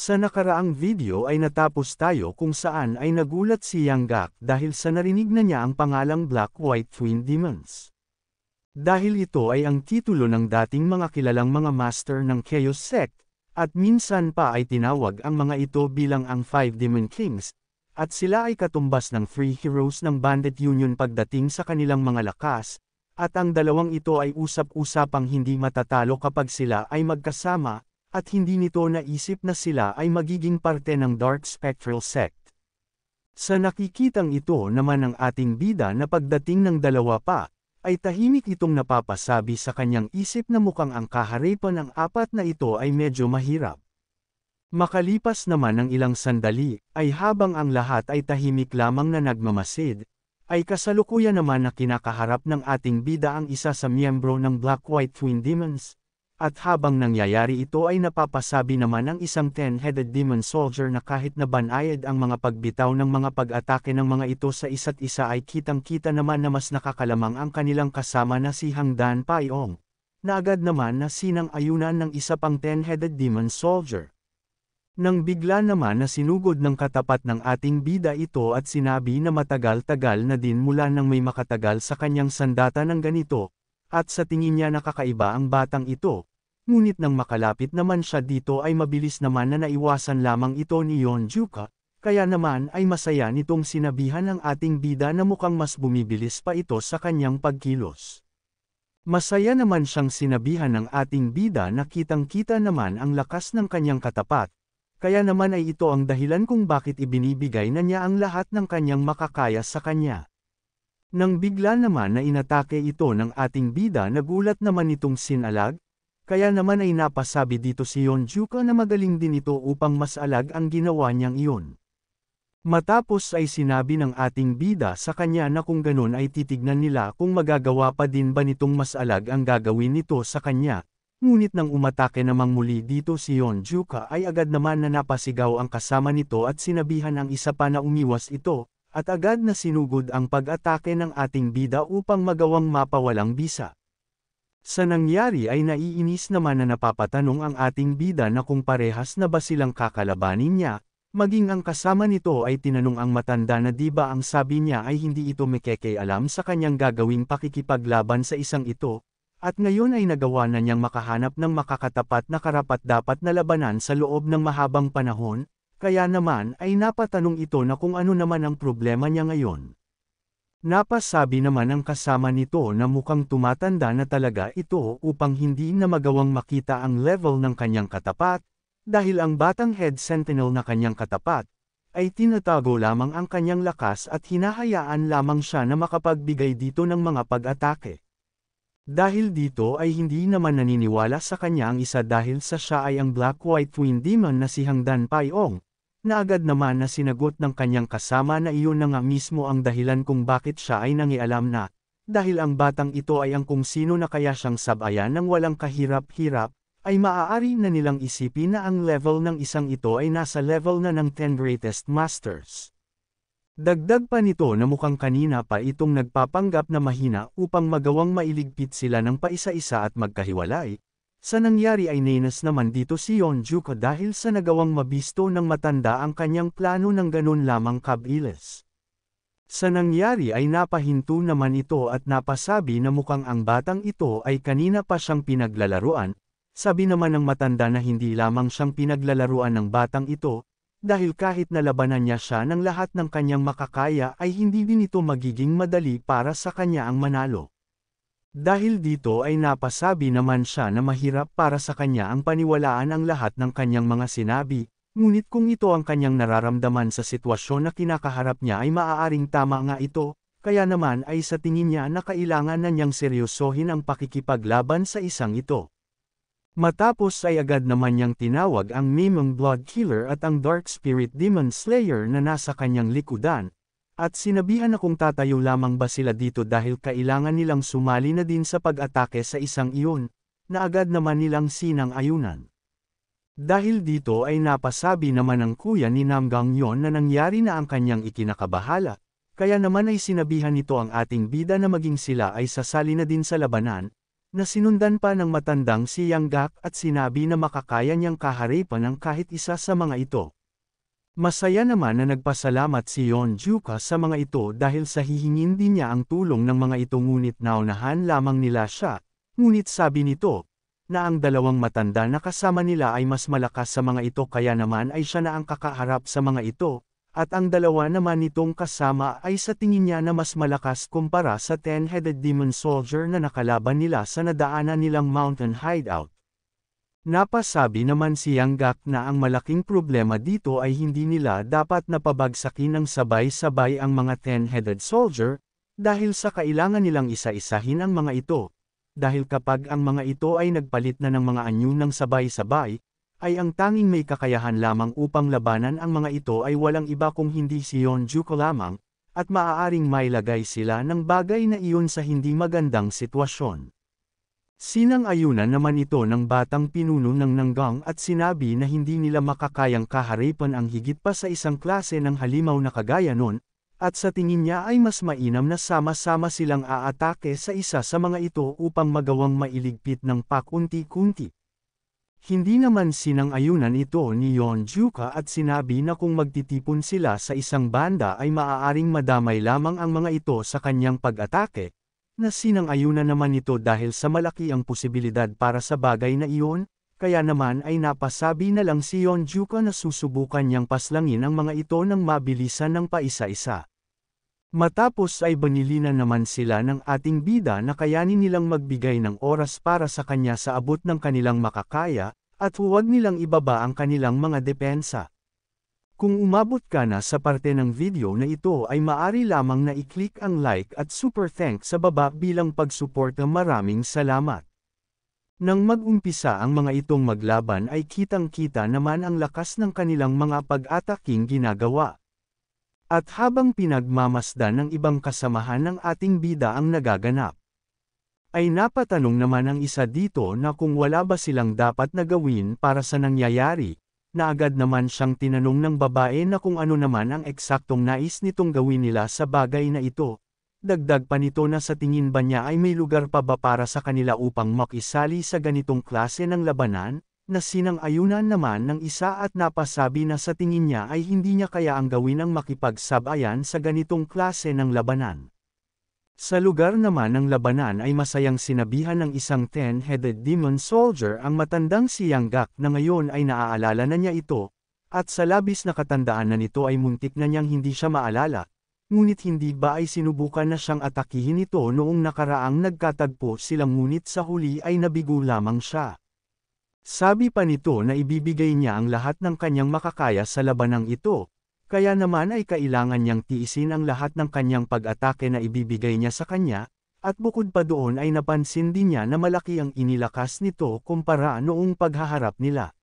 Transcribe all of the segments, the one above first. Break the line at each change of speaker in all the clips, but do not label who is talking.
Sa nakaraang video ay natapos tayo kung saan ay nagulat si Yang Gak dahil sa narinig na niya ang pangalang Black-White Twin Demons. Dahil ito ay ang titulo ng dating mga kilalang mga master ng Chaos Sect, at minsan pa ay tinawag ang mga ito bilang ang Five Demon Kings, at sila ay katumbas ng 3 heroes ng Bandit Union pagdating sa kanilang mga lakas, at ang dalawang ito ay usap-usapang hindi matatalo kapag sila ay magkasama, at hindi nito naisip na sila ay magiging parte ng Dark Spectral Sect. Sa nakikitang ito naman ng ating bida na pagdating ng dalawa pa, ay tahimik itong napapasabi sa kanyang isip na mukhang ang kaharipan ng apat na ito ay medyo mahirap. Makalipas naman ng ilang sandali, ay habang ang lahat ay tahimik lamang na nagmamasid, ay kasalukuyan naman na kinakaharap ng ating bida ang isa sa miyembro ng Black-White Twin Demons. At habang nangyayari ito ay napapasabi naman ng isang 10-headed demon soldier na kahit na banayad ang mga pagbitaw ng mga pag-atake ng mga ito sa isa't isa ay kitang-kita naman na mas nakakalamang ang kanilang kasama na si Hangdan Paiyong, na agad naman na sinang-ayunan ng isa pang 10-headed demon soldier. Nang bigla naman na sinugod ng katapat ng ating bida ito at sinabi na matagal-tagal na din mula nang may makatagal sa kanyang sandata ng ganito, at sa tingin niya nakakaiba ang batang ito. Ngunit nang makalapit naman siya dito ay mabilis naman na naiwasan lamang ito ni Yeonjuka, kaya naman ay masaya nitong sinabihan ng ating bida na mukhang mas bumibilis pa ito sa kanyang pagkilos. Masaya naman siyang sinabihan ng ating bida na kitang-kita naman ang lakas ng kanyang katapat, kaya naman ay ito ang dahilan kung bakit ibinibigay na niya ang lahat ng kanyang makakaya sa kanya. Nang bigla naman na inatake ito ng ating bida nagulat naman itong sinalag, kaya naman ay napasabi dito si Yeonjuka na magaling din ito upang masalag ang ginawa niyang iyon. Matapos ay sinabi ng ating bida sa kanya na kung ganun ay titignan nila kung magagawa pa din ba nitong masalag ang gagawin nito sa kanya, ngunit nang umatake namang muli dito si Yeonjuka ay agad naman na napasigaw ang kasama nito at sinabihan ang isa pa na umiwas ito, at agad na sinugod ang pag-atake ng ating bida upang magawang mapawalang bisa. Sa nangyari ay naiinis naman na napapatanong ang ating bida na kung parehas na ba silang kakalabanin niya, maging ang kasama nito ay tinanong ang matanda na di ba ang sabi niya ay hindi ito alam sa kanyang gagawing pakikipaglaban sa isang ito, at ngayon ay nagawa na niyang makahanap ng makakatapat na karapat-dapat na labanan sa loob ng mahabang panahon, kaya naman ay napatanong ito na kung ano naman ang problema niya ngayon. Napasabi naman ang kasama nito na mukhang tumatanda na talaga ito upang hindi na magawang makita ang level ng kanyang katapat, dahil ang batang head sentinel na kanyang katapat, ay tinatago lamang ang kanyang lakas at hinahayaan lamang siya na makapagbigay dito ng mga pag-atake. Dahil dito ay hindi naman naniniwala sa kanya ang isa dahil sa siya ay ang Black-White Twin Demon na si Hangdan Paiyong, na agad naman na sinagot ng kanyang kasama na iyon na nga mismo ang dahilan kung bakit siya ay nangialam na, dahil ang batang ito ay ang kung sino na kaya siyang sabayan ng walang kahirap-hirap, ay maaari na nilang isipin na ang level ng isang ito ay nasa level na ng 10 Greatest Masters. Dagdag pa nito na mukhang kanina pa itong nagpapanggap na mahina upang magawang mailigpit sila ng paisa-isa at magkahiwalay. Sa nangyari ay nenas naman dito si Yeonjuka dahil sa nagawang mabisto ng matanda ang kanyang plano ng ganun lamang kabilis. Sa nangyari ay napahinto naman ito at napasabi na mukhang ang batang ito ay kanina pa siyang pinaglalaruan, sabi naman ng matanda na hindi lamang siyang pinaglalaruan ng batang ito, dahil kahit nalabanan niya siya ng lahat ng kanyang makakaya ay hindi din ito magiging madali para sa kanya ang manalo. Dahil dito ay napasabi naman siya na mahirap para sa kanya ang paniwalaan ang lahat ng kanyang mga sinabi, ngunit kung ito ang kanyang nararamdaman sa sitwasyon na kinakaharap niya ay maaaring tama nga ito, kaya naman ay sa tingin niya na kailangan na niyang seryosohin ang pakikipaglaban sa isang ito. Matapos ay agad naman niyang tinawag ang Mimong Blood Killer at ang Dark Spirit Demon Slayer na nasa kanyang likudan, at sinabihan na kung tatayo lamang ba sila dito dahil kailangan nilang sumali na din sa pag-atake sa isang iyon, na agad naman nilang sinang-ayunan. Dahil dito ay napasabi naman ng kuya ni Nam Gangyon na nangyari na ang kanyang ikinakabahala, kaya naman ay sinabihan nito ang ating bida na maging sila ay sasali na din sa labanan, na sinundan pa ng matandang si Yanggak at sinabi na makakaya niyang kaharipan ang kahit isa sa mga ito. Masaya naman na nagpasalamat si Yeonjuka sa mga ito dahil sa hihingin din niya ang tulong ng mga ito ngunit naunahan lamang nila siya, ngunit sabi nito, na ang dalawang matanda na kasama nila ay mas malakas sa mga ito kaya naman ay siya na ang kakaharap sa mga ito, at ang dalawa naman nitong kasama ay sa tingin niya na mas malakas kumpara sa 10-headed demon soldier na nakalaban nila sa nadaanan nilang mountain hideout. Napasabi naman si Yanggak na ang malaking problema dito ay hindi nila dapat napabagsakin ng sabay-sabay ang mga 10-headed soldier, dahil sa kailangan nilang isa-isahin ang mga ito. Dahil kapag ang mga ito ay nagpalit na ng mga anyo ng sabay-sabay, ay ang tanging may kakayahan lamang upang labanan ang mga ito ay walang iba kung hindi si Yeonjuka lamang, at maaaring mailagay sila ng bagay na iyon sa hindi magandang sitwasyon. Sinang-ayunan naman ito ng batang pinuno ng Nanggang at sinabi na hindi nila makakayang kaharipan ang higit pa sa isang klase ng halimaw na kagaya nun, at sa tingin niya ay mas mainam na sama-sama silang aatake sa isa sa mga ito upang magawang mailigpit ng pakunti-kunti. Hindi naman sinang-ayunan ito ni Yeonjuka at sinabi na kung magtitipon sila sa isang banda ay maaaring madamay lamang ang mga ito sa kanyang pag-atake, na sinang-ayunan naman ito dahil sa malaki ang posibilidad para sa bagay na iyon, kaya naman ay napasabi na lang si Yeonjuka na susubukan niyang paslangin ang mga ito ng mabilisan ng paisa-isa. Matapos ay banilinan naman sila ng ating bida na kayanin nilang magbigay ng oras para sa kanya sa abot ng kanilang makakaya, at huwag nilang ibaba ang kanilang mga depensa. Kung umabot ka na sa parte ng video na ito ay maaari lamang na i-click ang like at super thanks sa baba bilang pagsuporta. Maraming salamat. Nang mag-umpisa ang mga itong maglaban ay kitang-kita naman ang lakas ng kanilang mga pag-ataking ginagawa. At habang pinagmamasdan ng ibang kasamahan ng ating bida ang nagaganap, ay napatanong naman ang isa dito na kung wala ba silang dapat na gawin para sa nangyayari. Na agad naman siyang tinanong ng babae na kung ano naman ang eksaktong nais nitong gawin nila sa bagay na ito. Dagdag pa nito na sa tingin ba niya ay may lugar pa ba para sa kanila upang makisali sa ganitong klase ng labanan, na sinang-ayunan naman ng isa at napasabi na sa tingin niya ay hindi niya kaya ang gawin ang makipagsabayan sa ganitong klase ng labanan. Sa lugar naman ng labanan ay masayang sinabihan ng isang 10-headed demon soldier ang matandang si Yanggak na ngayon ay naaalala na niya ito, at sa labis na katandaan na nito ay muntik na niyang hindi siya maalala, ngunit hindi ba ay sinubukan na siyang atakihin ito noong nakaraang nagkatagpo silang ngunit sa huli ay nabigo lamang siya. Sabi pa nito na ibibigay niya ang lahat ng kanyang makakaya sa labanang ito. Kaya naman ay kailangan niyang tiisin ang lahat ng kanyang pag-atake na ibibigay niya sa kanya, at bukod pa doon ay napansin din niya na malaki ang inilakas nito kumpara noong paghaharap nila.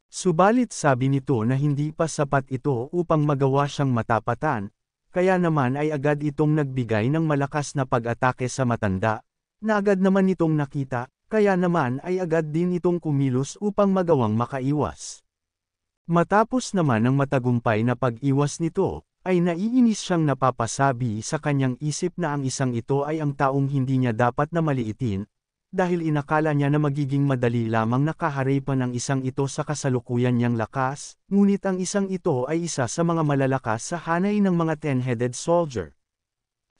Subalit sabi nito na hindi pa sapat ito upang magawa siyang matapatan, kaya naman ay agad itong nagbigay ng malakas na pag-atake sa matanda, na agad naman itong nakita, kaya naman ay agad din itong kumilos upang magawang makaiwas. Matapos naman ang matagumpay na pag-iwas nito, ay naiinis siyang napapasabi sa kanyang isip na ang isang ito ay ang taong hindi niya dapat na maliitin, dahil inakala niya na magiging madali lamang nakaharipan ang isang ito sa kasalukuyan niyang lakas, ngunit ang isang ito ay isa sa mga malalakas sa hanay ng mga 10-headed soldier.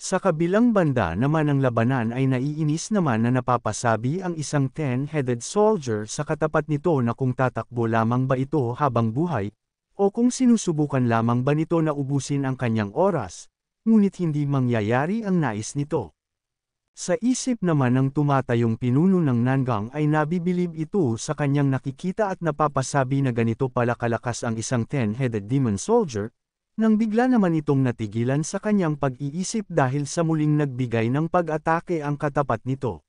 Sa kabilang banda naman ng labanan ay naiinis naman na napapasabi ang isang 10-headed soldier sa katapat nito na kung tatakbo lamang ba ito habang buhay, o kung sinusubukan lamang ba nito na ubusin ang kanyang oras, ngunit hindi mangyayari ang nais nito. Sa isip naman ng tumatayong pinuno ng Nanggang ay nabibilib ito sa kanyang nakikita at napapasabi na ganito pala kalakas ang isang 10-headed demon soldier, nang bigla naman itong natigilan sa kanyang pag-iisip dahil sa muling nagbigay ng pag-atake ang katapat nito.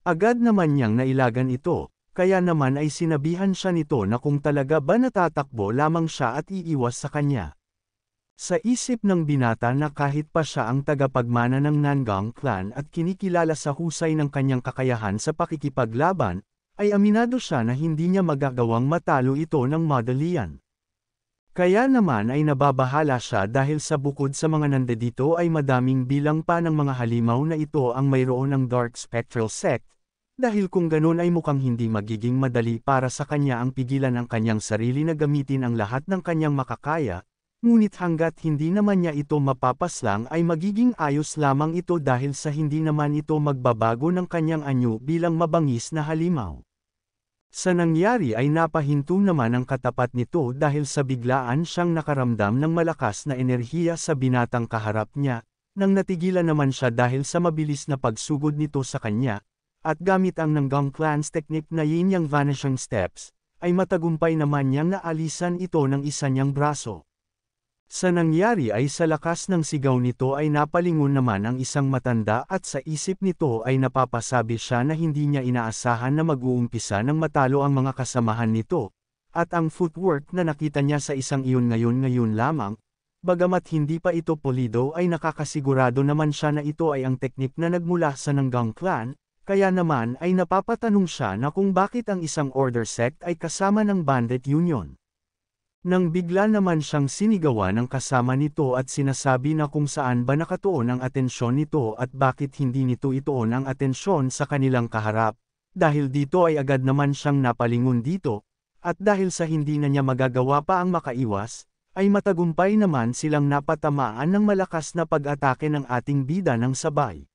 Agad naman niyang nailagan ito, kaya naman ay sinabihan siya nito na kung talaga ba natatakbo lamang siya at iiwas sa kanya. Sa isip ng binata na kahit pa siya ang tagapagmana ng Nanggang clan at kinikilala sa husay ng kanyang kakayahan sa pakikipaglaban, ay aminado siya na hindi niya magagawang matalo ito ng madalian. Kaya naman ay nababahala siya dahil sa bukod sa mga nandito ay madaming bilang pa ng mga halimaw na ito ang mayroon ng Dark Spectral Sect, dahil kung ganun ay mukhang hindi magiging madali para sa kanya ang pigilan ang kanyang sarili na gamitin ang lahat ng kanyang makakaya, ngunit hanggat hindi naman niya ito mapapaslang ay magiging ayos lamang ito dahil sa hindi naman ito magbabago ng kanyang anyo bilang mabangis na halimaw. Sa nangyari ay napahinto naman ang katapat nito dahil sa biglaan siyang nakaramdam ng malakas na enerhiya sa binatang kaharap niya, nang natigilan naman siya dahil sa mabilis na pagsugod nito sa kanya, at gamit ang Nanggong Clan's technique na Yin Yang Vanishing Steps, ay matagumpay naman niyang naalisan ito ng isa niyang braso. Sa nangyari ay sa lakas ng sigaw nito ay napalingon naman ang isang matanda at sa isip nito ay napapasabi siya na hindi niya inaasahan na mag-uumpisa ng matalo ang mga kasamahan nito, at ang footwork na nakita niya sa isang iyon ngayon lamang, bagamat hindi pa ito pulido ay nakakasigurado naman siya na ito ay ang teknik na nagmula sa Nanggong Clan, kaya naman ay napapatanong siya na kung bakit ang isang order sect ay kasama ng bandit union. Nang bigla naman siyang sinigawan ng kasama nito at sinasabi na kung saan ba nakatuon ang atensyon nito at bakit hindi nito ituon ang atensyon sa kanilang kaharap, dahil dito ay agad naman siyang napalingon dito, at dahil sa hindi na niya magagawa pa ang makaiwas, ay matagumpay naman silang napatamaan ng malakas na pag-atake ng ating bida ng sabay.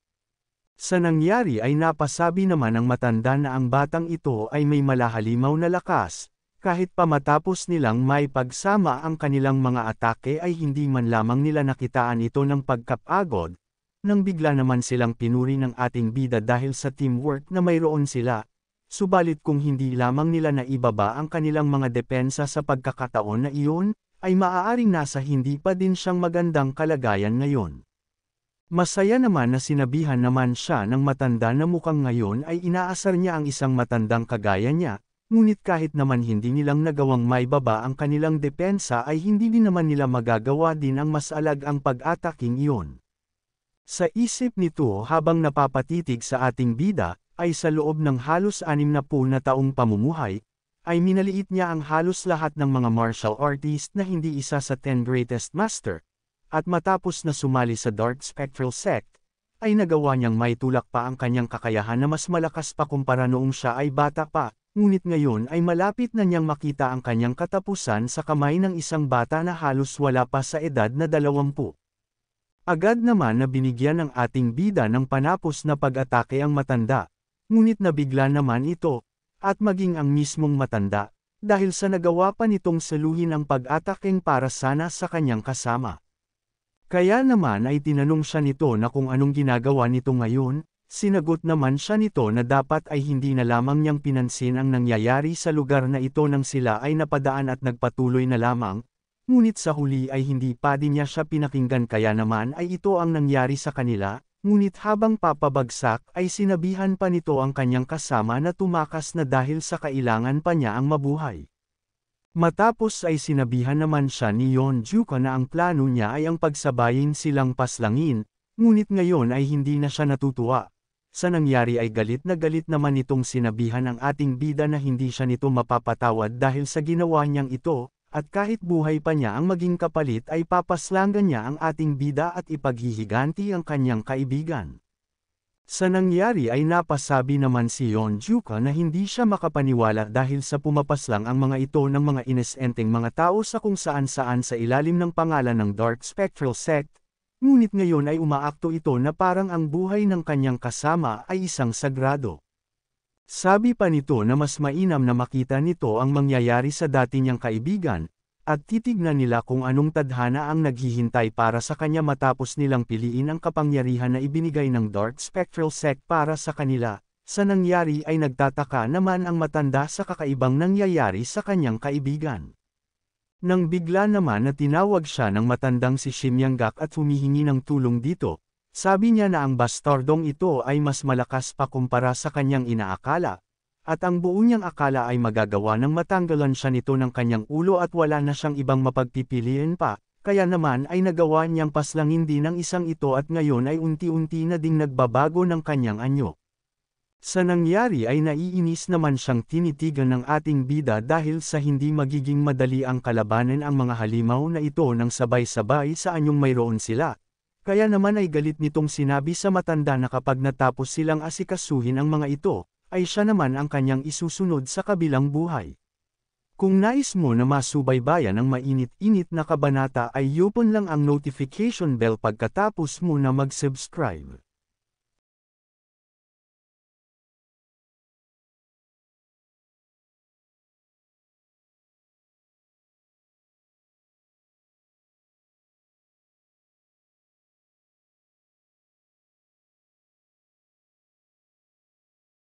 Sa nangyari ay napasabi naman ng matanda na ang batang ito ay may malahalimaw na lakas, kahit pa matapos nilang may pagsama ang kanilang mga atake ay hindi man lamang nila nakitaan ito ng pagkapagod, nang bigla naman silang pinuri ng ating bida dahil sa teamwork na mayroon sila, subalit kung hindi lamang nila naibaba ang kanilang mga depensa sa pagkakataon na iyon, ay maaaring nasa hindi pa din siyang magandang kalagayan ngayon. Masaya naman na sinabihan naman siya ng matanda na mukhang ngayon ay inaasar niya ang isang matandang kagaya niya, ngunit kahit naman hindi nilang nagawang maibaba ang kanilang depensa ay hindi din naman nila magagawa din ang mas alag ang pag-ataking iyon. Sa isip nito habang napapatitig sa ating bida, ay sa loob ng halos 60 na taong pamumuhay, ay minaliit niya ang halos lahat ng mga martial artist na hindi isa sa 10 greatest master, at matapos na sumali sa Dark Spectral Sect, ay nagawa niyang maitulak pa ang kanyang kakayahan na mas malakas pa kumpara noong siya ay bata pa. Ngunit ngayon ay malapit na niyang makita ang kanyang katapusan sa kamay ng isang bata na halos wala pa sa edad na 20. Agad naman na binigyan ng ating bida ng panapos na pag-atake ang matanda, ngunit nabigla naman ito, at maging ang mismong matanda, dahil sa nagawa pa nitong saluhin ang pag-ataking para sana sa kanyang kasama. Kaya naman ay tinanong siya nito na kung anong ginagawa nito ngayon. Sinagot naman siya nito na dapat ay hindi na lamang niyang pinansin ang nangyayari sa lugar na ito nang sila ay napadaan at nagpatuloy na lamang, ngunit sa huli ay hindi pa din niya siya pinakinggan kaya naman ay ito ang nangyari sa kanila, ngunit habang papabagsak ay sinabihan pa nito ang kanyang kasama na tumakas na dahil sa kailangan pa niya ang mabuhay. Matapos ay sinabihan naman siya ni Yeonjuka na ang plano niya ay ang pagsabayin silang paslangin, ngunit ngayon ay hindi na siya natutuwa. Sa nangyari ay galit naman itong sinabihan ang ating bida na hindi siya nito mapapatawad dahil sa ginawa niyang ito, at kahit buhay pa niya ang maging kapalit ay papaslangan niya ang ating bida at ipaghihiganti ang kanyang kaibigan. Sa nangyari ay napasabi naman si Yeonjuka na hindi siya makapaniwala dahil sa pumapaslang ang mga ito ng mga inesenteng mga tao sa kung saan-saan sa ilalim ng pangalan ng Dark Spectral Sect, ngunit ngayon ay umaakto ito na parang ang buhay ng kanyang kasama ay isang sagrado. Sabi pa nito na mas mainam na makita nito ang mangyayari sa dati niyang kaibigan, at titignan nila kung anong tadhana ang naghihintay para sa kanya matapos nilang piliin ang kapangyarihan na ibinigay ng Dark Spectral Sect para sa kanila. Sa nangyari ay nagtataka naman ang matanda sa kakaibang nangyayari sa kanyang kaibigan. Nang bigla naman na tinawag siya ng matandang si Shimyanggak at humihingi ng tulong dito, sabi niya na ang bastardong ito ay mas malakas pa kumpara sa kanyang inaakala, at ang buo niyang akala ay magagawa ng matanggalan siya nito ng kanyang ulo at wala na siyang ibang mapagpipilian pa, kaya naman ay nagawa niyang paslangin din ang isang ito at ngayon ay unti-unti na ding nagbabago ng kanyang anyo. Sa nangyari ay naiinis naman siyang tinitigan ng ating bida dahil sa hindi magiging madali ang kalabanin ang mga halimaw na ito nang sabay-sabay sa anyong mayroon sila. Kaya naman ay galit nitong sinabi sa matanda na kapag natapos silang asikasuhin ang mga ito, ay siya naman ang kanyang isusunod sa kabilang buhay. Kung nais mo na masubaybayan ang mainit-init na kabanata ay i-open lang ang notification bell pagkatapos mo na mag-subscribe.